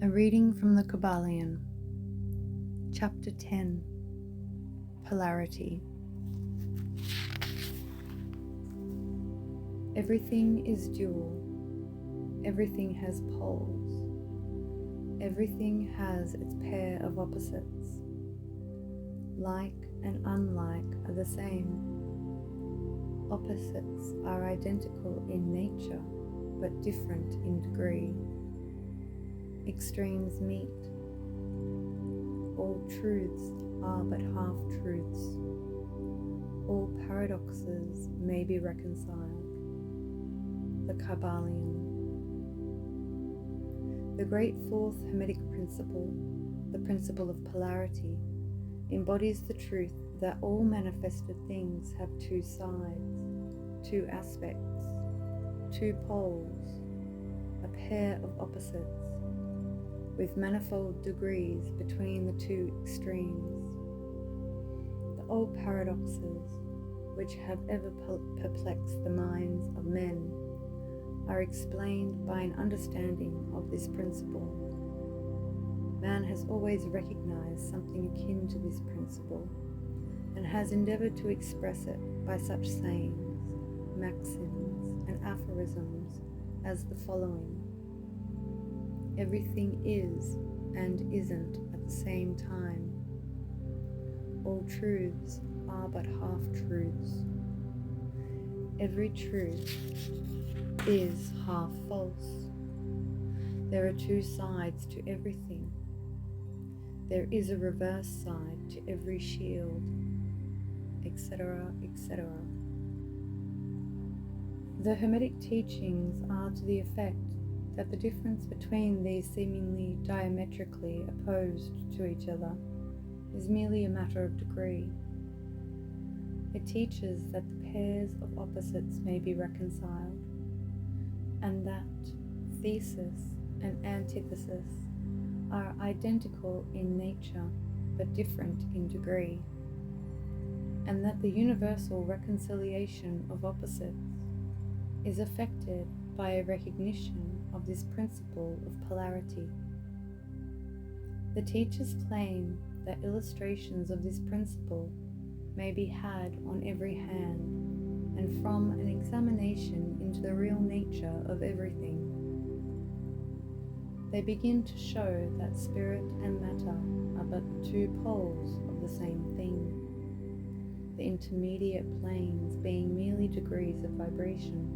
A reading from the Kybalion, Chapter 10, Polarity. Everything is dual. Everything has poles. Everything has its pair of opposites. Like and unlike are the same. Opposites are identical in nature, but different in degree. Extremes meet. All truths are but half-truths. All paradoxes may be reconciled. The Kybalion. The great fourth Hermetic principle, the principle of polarity, embodies the truth that all manifested things have two sides, two aspects, two poles, a pair of opposites, with manifold degrees between the two extremes. The old paradoxes, which have ever perplexed the minds of men, are explained by an understanding of this principle. Man has always recognized something akin to this principle, and has endeavored to express it by such sayings, maxims, and aphorisms as the following. Everything is and isn't at the same time. All truths are but half-truths. Every truth is half false. There are two sides to everything. There is a reverse side to every shield, etc., etc. The Hermetic teachings are to the effect that the difference between these seemingly diametrically opposed to each other is merely a matter of degree. It teaches that the pairs of opposites may be reconciled, and that thesis and antithesis are identical in nature but different in degree, and that the universal reconciliation of opposites is effected by a recognition of this principle of polarity. The teachers claim that illustrations of this principle may be had on every hand, and from an examination into the real nature of everything, they begin to show that spirit and matter are but the two poles of the same thing, the intermediate planes being merely degrees of vibration.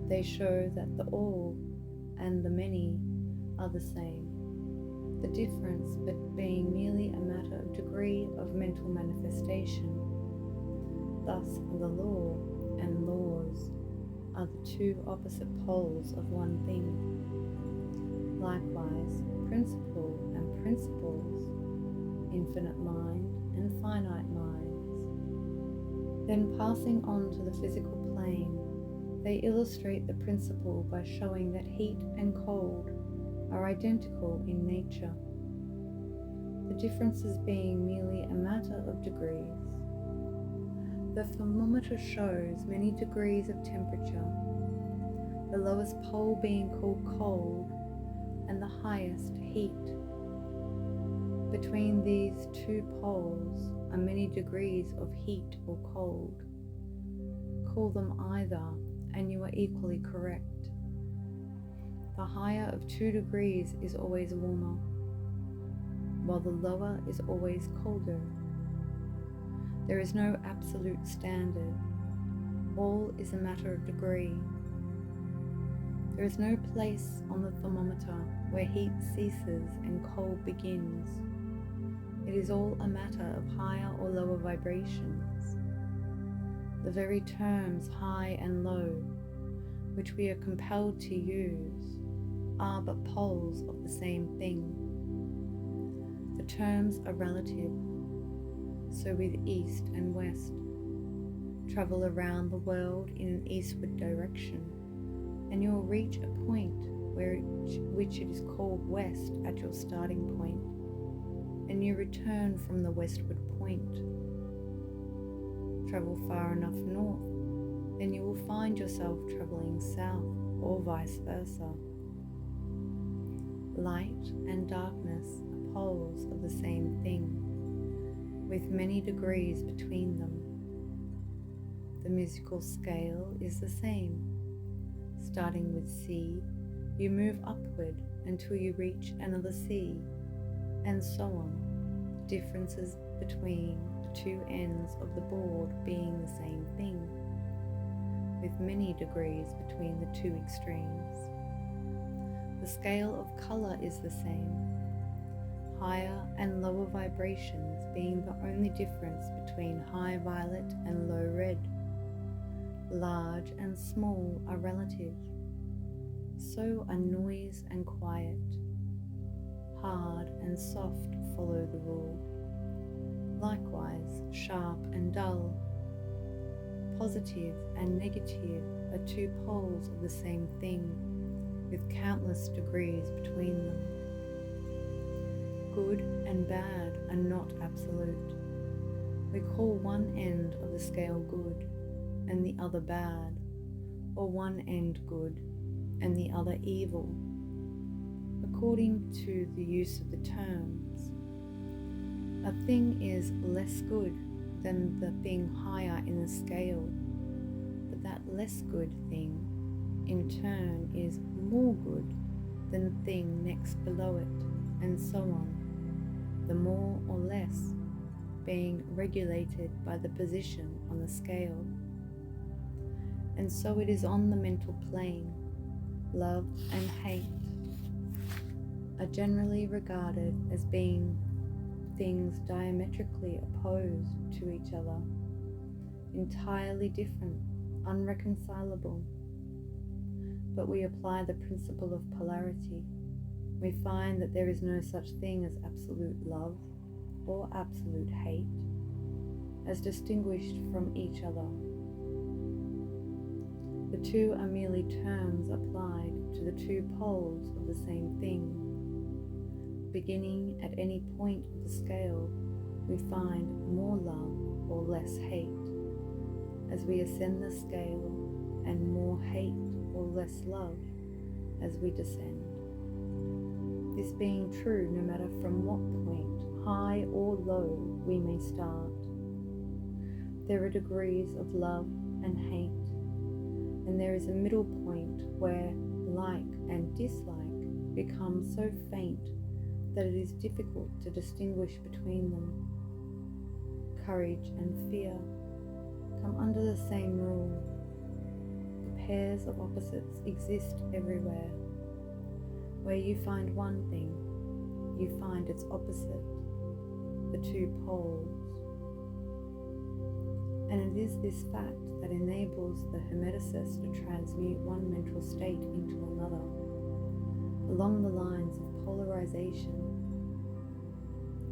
They show that the all and the many are the same, the difference being merely a matter of degree of mental manifestation. Thus, the law and laws are the two opposite poles of one thing. Likewise, principle and principles, infinite mind and finite minds. Then passing on to the physical plane, they illustrate the principle by showing that heat and cold are identical in nature, the differences being merely a matter of degrees. The thermometer shows many degrees of temperature, the lowest pole being called cold and the highest heat. Between these two poles are many degrees of heat or cold. Call them either, and you are equally correct. The higher of 2 degrees is always warmer, while the lower is always colder. There is no absolute standard. All is a matter of degree. There is no place on the thermometer where heat ceases and cold begins. It is all a matter of higher or lower vibrations. The very terms high and low, which we are compelled to use, are but poles of the same thing. The terms are relative, so with east and west. Travel around the world in an eastward direction, and you will reach a point which it is called west at your starting point, and you return from the westward point. Travel far enough north, then you will find yourself traveling south, or vice versa. Light and darkness are poles of the same thing, with many degrees between them. The musical scale is the same. Starting with C, you move upward until you reach another C, and so on. Differences between the two ends of the board being the same thing, with many degrees between the two extremes. The scale of color is the same, higher and lower vibrations being the only difference between high violet and low red. Large and small are relative. So are noise and quiet. Hard and soft follow the rule. Likewise, sharp and dull. Positive and negative are two poles of the same thing, with countless degrees between them. Good and bad are not absolute. We call one end of the scale good and the other bad, or one end good and the other evil, according to the use of the terms. A thing is less good than the thing higher in the scale, but that less good thing in turn is more good than the thing next below it, and so on, the more or less being regulated by the position on the scale. And so it is on the mental plane. Love and hate are generally regarded as being things diametrically opposed to each other, entirely different, unreconcilable. But we apply the principle of polarity. We find that there is no such thing as absolute love or absolute hate, as distinguished from each other. The two are merely terms applied to the two poles of the same thing. Beginning at any point of the scale, we find more love or less hate. As we ascend the scale, and more hate or less love as we descend. This being true no matter from what point, high or low, we may start. There are degrees of love and hate, and there is a middle point where like and dislike become so faint that it is difficult to distinguish between them. Courage and fear come under the same rule. The pairs of opposites exist everywhere. Where you find one thing, you find its opposite, the two poles. And it is this fact that enables the Hermeticist to transmute one mental state into another, along the lines of polarization.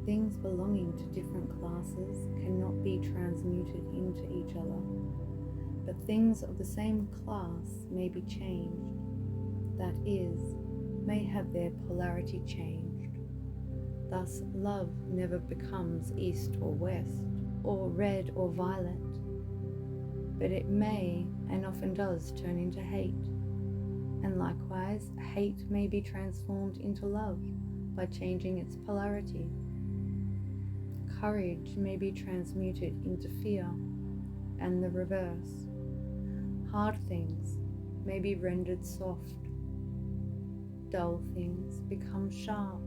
Things belonging to different classes cannot be transmuted into each other, but things of the same class may be changed, that is, may have their polarity changed. Thus, love never becomes east or west, or red or violet, but it may and often does turn into hate, and likewise hate may be transformed into love by changing its polarity. Courage may be transmuted into fear, and the reverse. Hard things may be rendered soft. Dull things become sharp.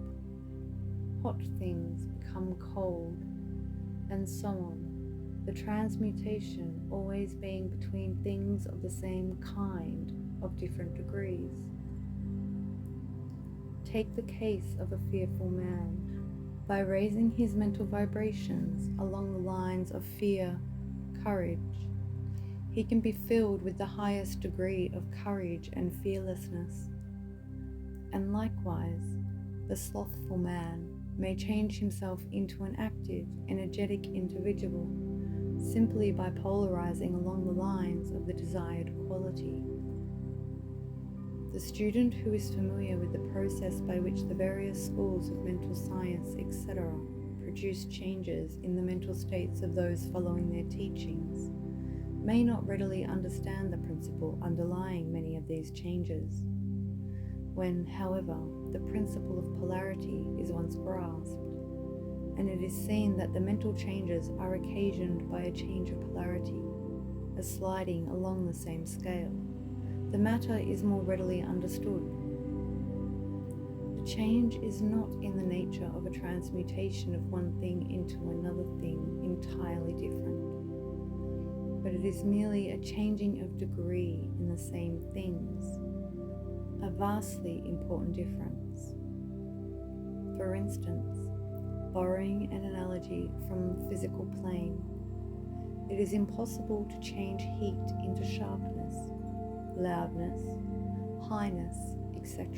Hot things become cold, and so on. The transmutation always being between things of the same kind of different degrees. Take the case of a fearful man. By raising his mental vibrations along the lines of fear, courage, he can be filled with the highest degree of courage and fearlessness. And likewise, the slothful man may change himself into an active, energetic individual simply by polarizing along the lines of the desired quality. The student who is familiar with the process by which the various schools of mental science, etc., produce changes in the mental states of those following their teachings may not readily understand the principle underlying many of these changes. When, however, the principle of polarity is once grasped, and it is seen that the mental changes are occasioned by a change of polarity, a sliding along the same scale, the matter is more readily understood. The change is not in the nature of a transmutation of one thing into another thing entirely different, but it is merely a changing of degree in the same things, a vastly important difference. For instance, borrowing an analogy from the physical plane, it is impossible to change heat into sharpness, loudness, highness, etc.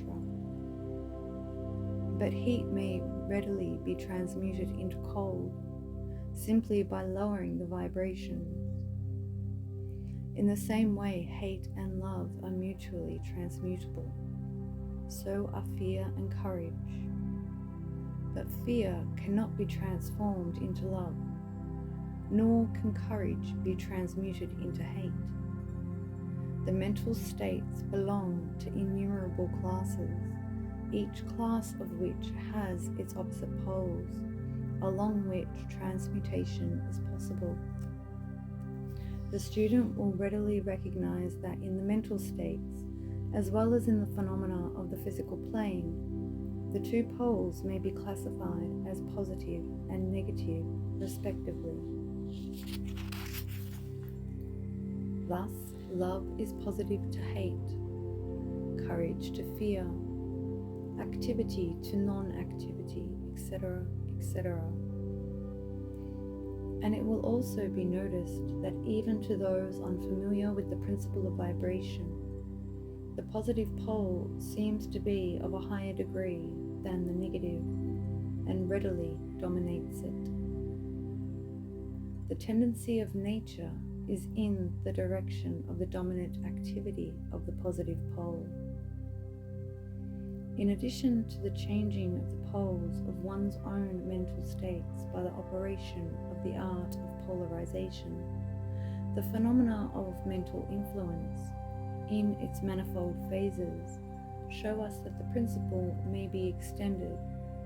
But heat may readily be transmuted into cold simply by lowering the vibrations. In the same way, hate and love are mutually transmutable. So are fear and courage. But fear cannot be transformed into love, nor can courage be transmuted into hate. The mental states belong to innumerable classes, each class of which has its opposite poles, along which transmutation is possible. The student will readily recognize that in the mental states, as well as in the phenomena of the physical plane, the two poles may be classified as positive and negative, respectively. Thus, love is positive to hate, courage to fear, activity to non-activity, etc., etc. And it will also be noticed that even to those unfamiliar with the principle of vibration, the positive pole seems to be of a higher degree than the negative and readily dominates it. The tendency of nature is in the direction of the dominant activity of the positive pole. In addition to the changing of the poles of one's own mental states by the operation of the art of polarization, the phenomena of mental influence, in its manifold phases, show us that the principle may be extended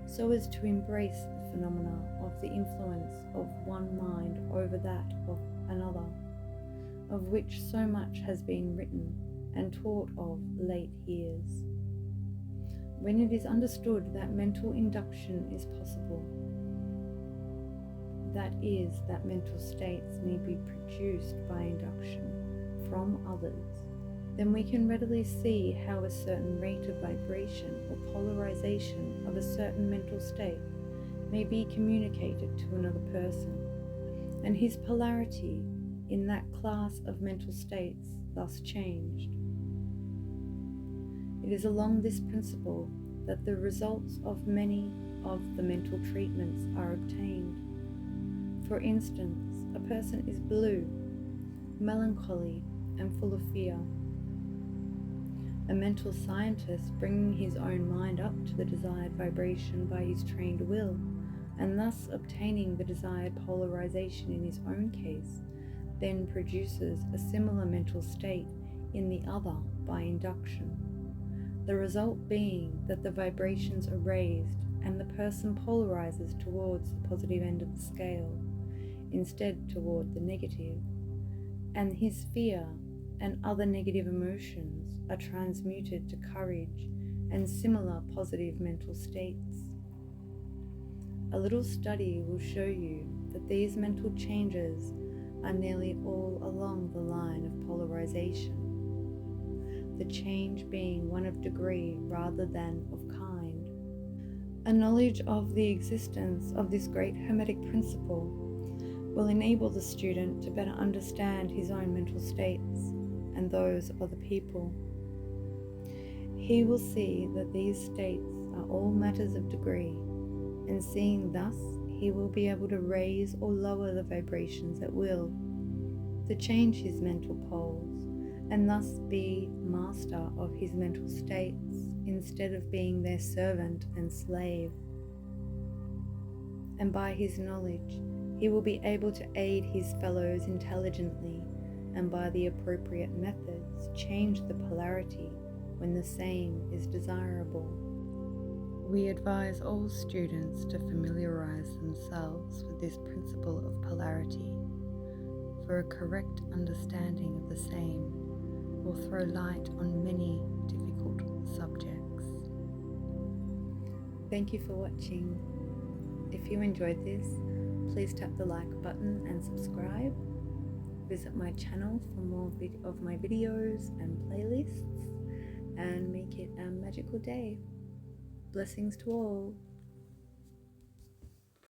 so as to embrace the phenomena of the influence of one mind over that of another, of which so much has been written and taught of late years. When it is understood that mental induction is possible, that is, that mental states may be produced by induction from others, then we can readily see how a certain rate of vibration or polarization of a certain mental state may be communicated to another person, and his polarity in that class of mental states thus changed. It is along this principle that the results of many of the mental treatments are obtained. For instance, a person is blue, melancholy, and full of fear. A mental scientist, bringing his own mind up to the desired vibration by his trained will, and thus obtaining the desired polarization in his own case, then produces a similar mental state in the other by induction. The result being that the vibrations are raised and the person polarizes towards the positive end of the scale, instead toward the negative, and his fear and other negative emotions are transmuted to courage and similar positive mental states. A little study will show you that these mental changes are nearly all along the line of polarization, the change being one of degree rather than of kind. A knowledge of the existence of this great Hermetic principle will enable the student to better understand his own mental states and those of other people. He will see that these states are all matters of degree, and seeing thus, he will be able to raise or lower the vibrations at will, to change his mental poles, and thus be master of his mental states instead of being their servant and slave. And by his knowledge, he will be able to aid his fellows intelligently, and by the appropriate methods change the polarity when the same is desirable. We advise all students to familiarize themselves with this principle of polarity, for a correct understanding of the same will throw light on many difficult subjects. Thank you for watching. If you enjoyed this, please tap the like button and subscribe. Visit my channel for more of my videos and playlists, and make it a magical day. Blessings to all.